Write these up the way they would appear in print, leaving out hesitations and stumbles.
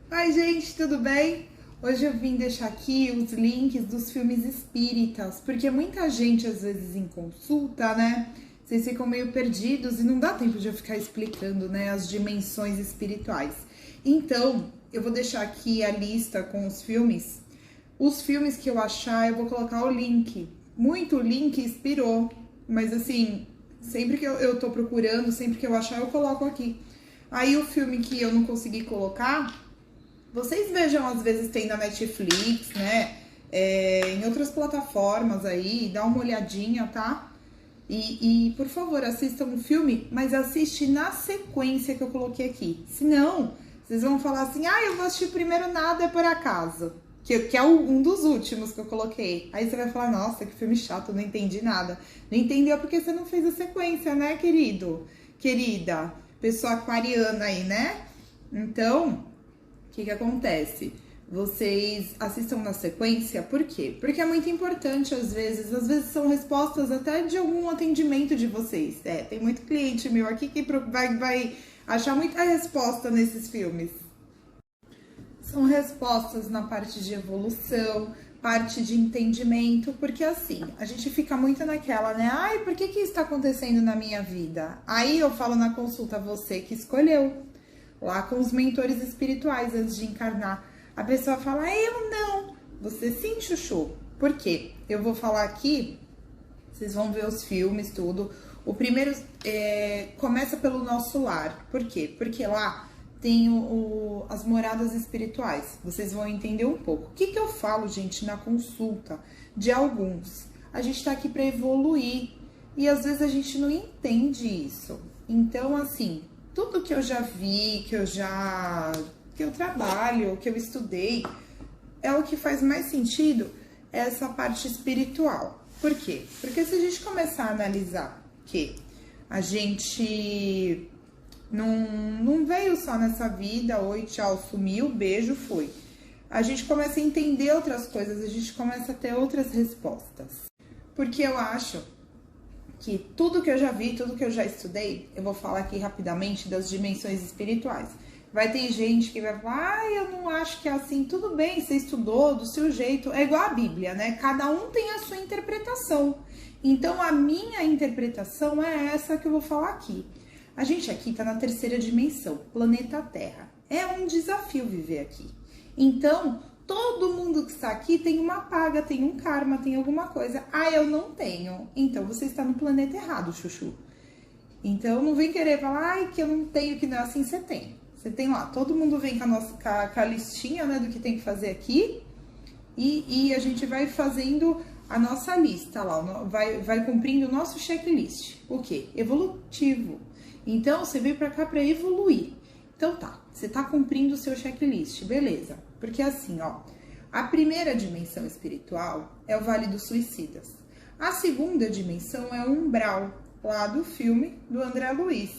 Oi, gente, tudo bem? Hoje eu vim deixar aqui os links dos filmes espíritas, porque muita gente, às vezes, em consulta, né? Vocês ficam meio perdidos e não dá tempo de eu ficar explicando, né, as dimensões espirituais. Então, eu vou deixar aqui a lista com os filmes. Os filmes que eu achar, eu vou colocar o link. Muito link inspirou, mas assim, sempre que eu tô procurando, sempre que eu achar, eu coloco aqui. Aí o filme que eu não consegui colocar, vocês vejam, às vezes tem na Netflix, né? Em outras plataformas aí, dá uma olhadinha, tá? E por favor, assistam o filme, mas assiste na sequência que eu coloquei aqui. Senão, vocês vão falar assim, eu vou assistir primeiro Nada é por Acaso, que é um dos últimos que eu coloquei. Aí você vai falar, nossa, que filme chato, não entendi nada. Não entendeu porque você não fez a sequência, né, querido? Querida, pessoa aquariana aí, né? Então, o que acontece? Vocês assistam na sequência, por quê? Porque é muito importante às vezes são respostas até de algum atendimento de vocês. Tem muito cliente meu aqui que vai achar muita resposta nesses filmes. São respostas na parte de evolução, parte de entendimento, porque assim, a gente fica muito naquela, né? Ai, por que isso está acontecendo na minha vida? Aí eu falo na consulta, você que escolheu, lá com os mentores espirituais antes de encarnar. A pessoa fala, eu não. Você sim, Chuchu. Por quê? Eu vou falar aqui, vocês vão ver os filmes, tudo. O primeiro começa pelo nosso lar. Por quê? Porque lá tem as moradas espirituais. Vocês vão entender um pouco. O que eu falo, gente, na consulta de alguns? A gente tá aqui para evoluir. E às vezes a gente não entende isso. Então, assim, tudo que eu já vi, que eu trabalho, que eu estudei, é o que faz mais sentido, é essa parte espiritual. Por quê? Porque se a gente começar a analisar que a gente não veio só nessa vida, oi, tchau, sumiu, beijo, foi. A gente começa a entender outras coisas, a gente começa a ter outras respostas. Porque eu acho que tudo que eu já vi, tudo que eu já estudei, eu vou falar aqui rapidamente das dimensões espirituais. Vai ter gente que vai falar, eu não acho que é assim. Tudo bem, você estudou do seu jeito. É igual a Bíblia, né? Cada um tem a sua interpretação. Então, a minha interpretação é essa que eu vou falar aqui. A gente aqui tá na terceira dimensão, planeta Terra. É um desafio viver aqui. Então, todo mundo que está aqui tem uma paga, tem um karma, tem alguma coisa. Eu não tenho. Então, você está no planeta errado, Chuchu. Então, não vem querer falar, que eu não tenho, que não é assim. Você tem. Você tem lá, todo mundo vem com a listinha, né, do que tem que fazer aqui. E a gente vai fazendo a nossa lista lá, vai cumprindo o nosso checklist. O quê? Evolutivo. Então, você veio pra cá pra evoluir. Então tá, você tá cumprindo o seu checklist, beleza. Porque assim, ó, a primeira dimensão espiritual é o Vale dos Suicidas. A segunda dimensão é o umbral, lá do filme do André Luiz.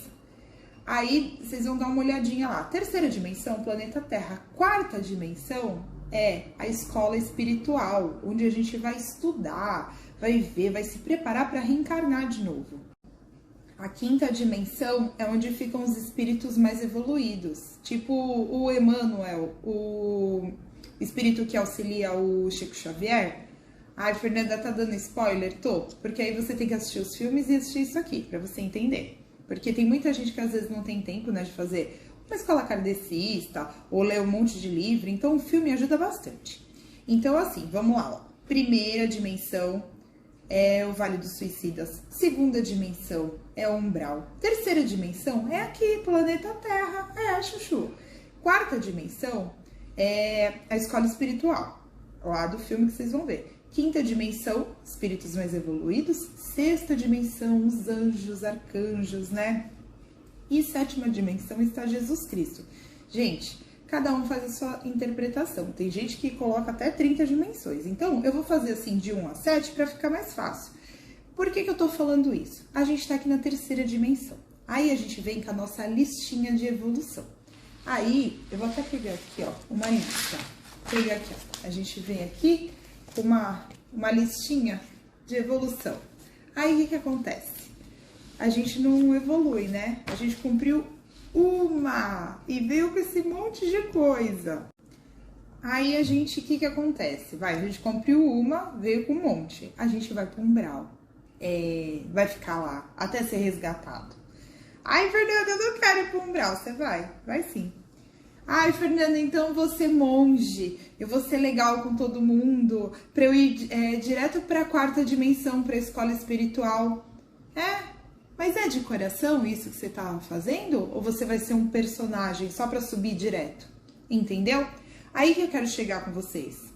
Aí, vocês vão dar uma olhadinha lá. Terceira dimensão, planeta Terra. Quarta dimensão é a escola espiritual, onde a gente vai estudar, vai ver, vai se preparar para reencarnar de novo. A quinta dimensão é onde ficam os espíritos mais evoluídos, tipo o Emmanuel, o espírito que auxilia o Chico Xavier. Ai, Fernanda, tá dando spoiler? Tô, porque aí você tem que assistir os filmes e assistir isso aqui, para você entender. Porque tem muita gente que às vezes não tem tempo, né, de fazer uma escola kardecista ou ler um monte de livro, então o filme ajuda bastante. Então, assim, vamos lá, ó. Primeira dimensão é o Vale dos Suicidas. Segunda dimensão é o umbral. Terceira dimensão é aqui, planeta Terra. Chuchu. Quarta dimensão é a escola espiritual, lá do filme que vocês vão ver. Quinta dimensão, espíritos mais evoluídos. Sexta dimensão, os anjos, arcanjos, né? E sétima dimensão está Jesus Cristo. Gente, cada um faz a sua interpretação. Tem gente que coloca até 30 dimensões. Então, eu vou fazer assim de 1 a 7 para ficar mais fácil. Por que eu tô falando isso? A gente tá aqui na terceira dimensão. Aí a gente vem com a nossa listinha de evolução. Aí, eu vou até pegar aqui, ó, uma lista. Vou pegar aqui, ó. A gente vem aqui com uma listinha de evolução. Aí, o que acontece? A gente não evolui, né? A gente cumpriu uma! E veio com esse monte de coisa. Aí a gente, o que acontece? A gente comprou uma, veio com um monte. A gente vai pro umbral. Vai ficar lá até ser resgatado. Ai, Fernanda, eu não quero ir pro umbral. Você vai? Vai sim. Ai, Fernanda, então eu vou ser monge. Eu vou ser legal com todo mundo. Pra eu ir direto pra quarta dimensão, pra escola espiritual. Mas é de coração isso que você tá fazendo? Ou você vai ser um personagem só pra subir direto? Entendeu? Aí que eu quero chegar com vocês.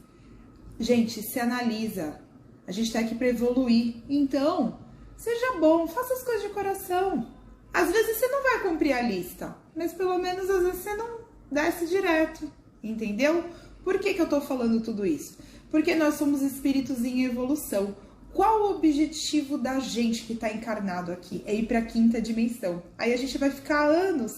Gente, se analisa. A gente tá aqui pra evoluir. Então, seja bom, faça as coisas de coração. Às vezes você não vai cumprir a lista, mas pelo menos às vezes você não desce direto. Entendeu? Por que eu tô falando tudo isso? Porque nós somos espíritos em evolução. Qual o objetivo da gente que tá encarnado aqui? É ir pra quinta dimensão. Aí a gente vai ficar anos,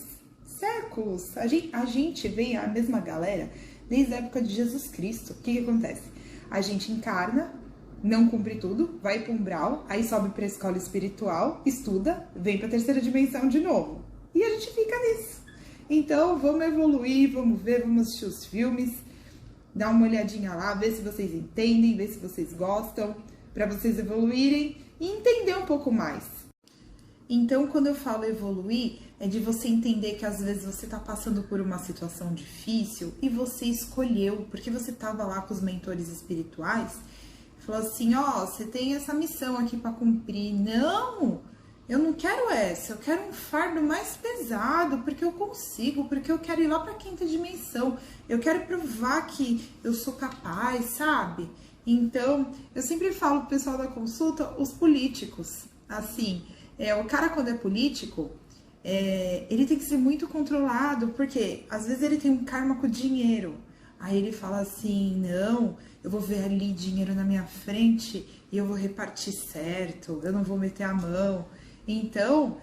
séculos. A gente vem, a mesma galera, desde a época de Jesus Cristo. O que acontece? A gente encarna, não cumpre tudo, vai para o umbral, aí sobe para a escola espiritual, estuda, vem para a terceira dimensão de novo. E a gente fica nisso. Então, vamos evoluir, vamos ver, vamos assistir os filmes, dar uma olhadinha lá, ver se vocês entendem, ver se vocês gostam, para vocês evoluírem e entender um pouco mais. Então, quando eu falo evoluir, é de você entender que às vezes você tá passando por uma situação difícil e você escolheu, porque você tava lá com os mentores espirituais, falou assim, você tem essa missão aqui para cumprir. Não, eu não quero essa, eu quero um fardo mais pesado, porque eu consigo, porque eu quero ir lá para a quinta dimensão, eu quero provar que eu sou capaz, sabe? Então, eu sempre falo pro pessoal da consulta, os políticos, assim, o cara quando é político, ele tem que ser muito controlado, porque às vezes ele tem um karma com o dinheiro. Aí ele fala assim, não, eu vou ver ali dinheiro na minha frente e eu vou repartir certo, eu não vou meter a mão. Então,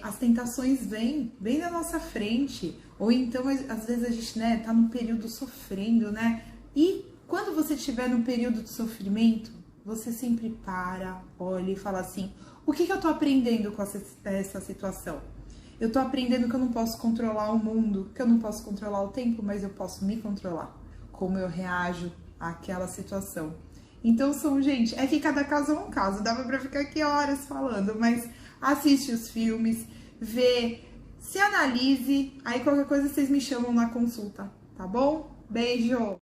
as tentações vêm na nossa frente. Ou então, às vezes a gente, tá num período sofrendo, né? E quando você estiver num período de sofrimento, você sempre para, olha e fala assim, o que eu tô aprendendo com essa situação? Eu tô aprendendo que eu não posso controlar o mundo, que eu não posso controlar o tempo, mas eu posso me controlar. Como eu reajo àquela situação. Então, gente, é que cada caso é um caso. Dava pra ficar aqui horas falando, mas assiste os filmes, vê, se analise. Aí qualquer coisa vocês me chamam na consulta, tá bom? Beijo!